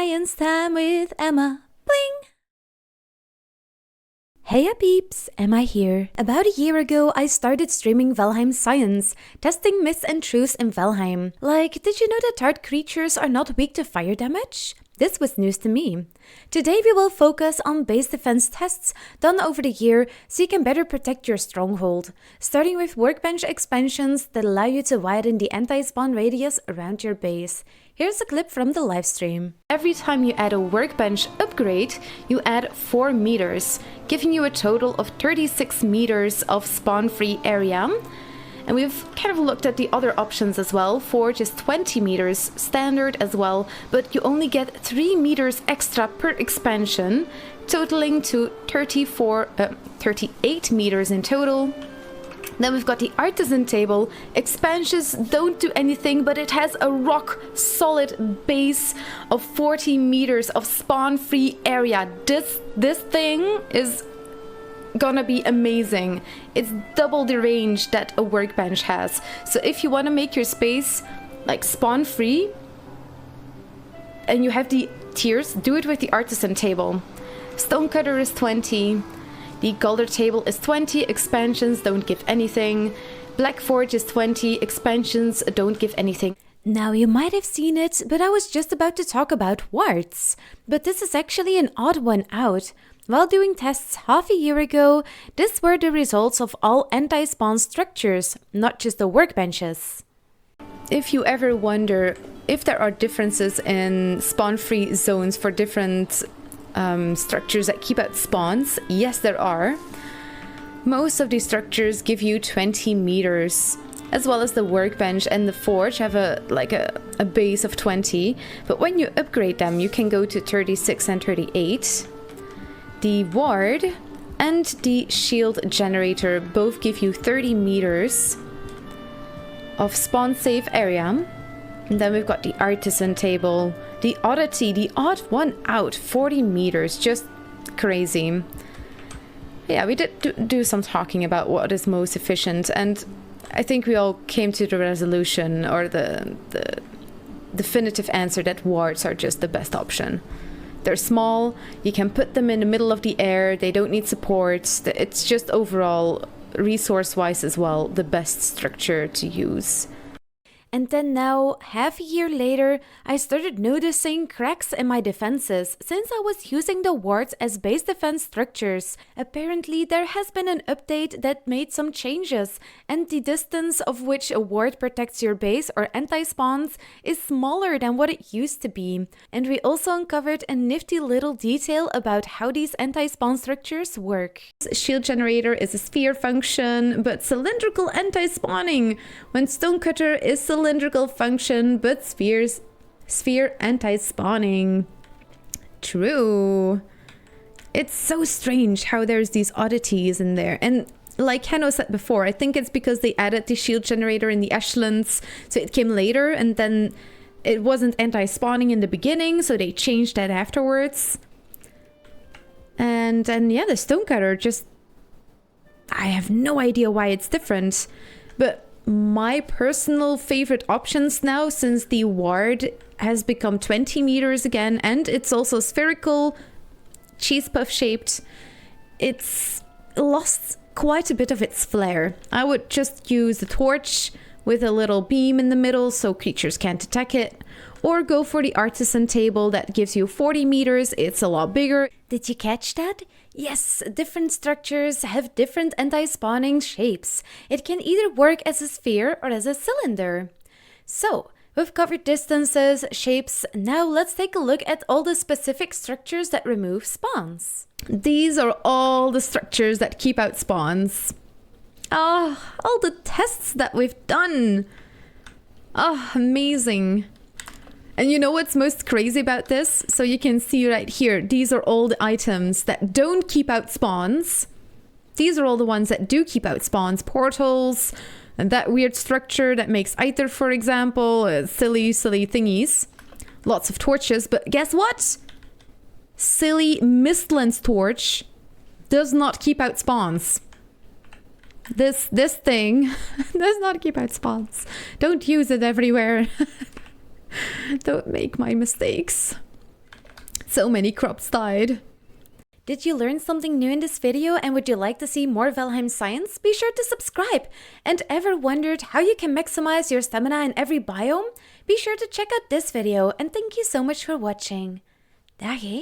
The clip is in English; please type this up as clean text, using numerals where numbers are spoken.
Science time with Emma. Bling! Hey peeps, Emma here. About a year ago, I started streaming Valheim Science, testing myths and truths in Valheim. Like, did you know that hard creatures are not weak to fire damage? This was news to me. Today we will focus on base defense tests done over the year so you can better protect your stronghold, starting with workbench expansions that allow you to widen the anti-spawn radius around your base. Here's a clip from the livestream. Every time you add a workbench upgrade, you add 4 meters, giving you a total of 36 meters of spawn-free area. And we've kind of looked at the other options as well. Forge is 20 meters, standard as well, but you only get 3 meters extra per expansion, totaling to 38 meters in total. Then we've got the artisan table. Expansions don't do anything, but it has a rock solid base of 40 meters of spawn-free area. This thing is gonna be amazing. It's double the range that a workbench has. So if you want to make your space like spawn free and you have the tiers, do it with the artisan table. Stonecutter is 20, the Galder table is 20, expansions don't give anything. Black Forge is 20, expansions don't give anything. Now you might have seen it, but I was just about to talk about wards. But this is actually an odd one out. While doing tests half a year ago, these were the results of all anti-spawn structures, not just the workbenches. If you ever wonder if there are differences in spawn-free zones for different structures that keep out spawns, yes there are. Most of these structures give you 20 meters, as well as the workbench and the forge have a base of 20, but when you upgrade them you can go to 36 and 38. The ward and the shield generator both give you 30 meters of spawn safe area. And then we've got the artisan table, the oddity, the odd one out, 40 meters, just crazy. Yeah, we did do some talking about what is most efficient, and I think we all came to the resolution or the definitive answer that wards are just the best option. They're small, you can put them in the middle of the air, they don't need support. It's just overall, resource-wise as well, the best structure to use. And then now, half a year later, I started noticing cracks in my defenses since I was using the wards as base defense structures. Apparently there has been an update that made some changes, and the distance of which a ward protects your base or anti-spawns is smaller than what it used to be. And we also uncovered a nifty little detail about how these anti-spawn structures work. Shield generator is a sphere function, but cylindrical anti-spawning, when stonecutter is cylindrical function, but sphere anti-spawning. True. It's so strange how there's these oddities in there. And like Hanno said before, I think it's because they added the shield generator in the echelons, so it came later, and then it wasn't anti-spawning in the beginning, so they changed that afterwards. And yeah, the stonecutter just, I have no idea why it's different, but my personal favorite options now, since the ward has become 20 meters again and it's also spherical, cheese puff shaped, it's lost quite a bit of its flair. I would just use the torch with a little beam in the middle so creatures can't attack it, or go for the artisan table that gives you 40 meters, it's a lot bigger. Did you catch that? Yes, different structures have different anti-spawning shapes. It can either work as a sphere or as a cylinder. So, we've covered distances, shapes, now let's take a look at all the specific structures that remove spawns. These are all the structures that keep out spawns. Ah, all the tests that we've done. Ah, amazing. And you know what's most crazy about this? So you can see right here, these are all the items that don't keep out spawns. These are all the ones that do keep out spawns. Portals, and that weird structure that makes Aether, for example. Silly thingies. Lots of torches, but guess what? Silly Mistlands torch does not keep out spawns. This thing does not keep out spawns. Don't use it everywhere. Don't make my mistakes. So many crops died. Did you learn something new in this video and would you like to see more Valheim science? Be sure to subscribe! And ever wondered how you can maximize your stamina in every biome? Be sure to check out this video and thank you so much for watching. Dag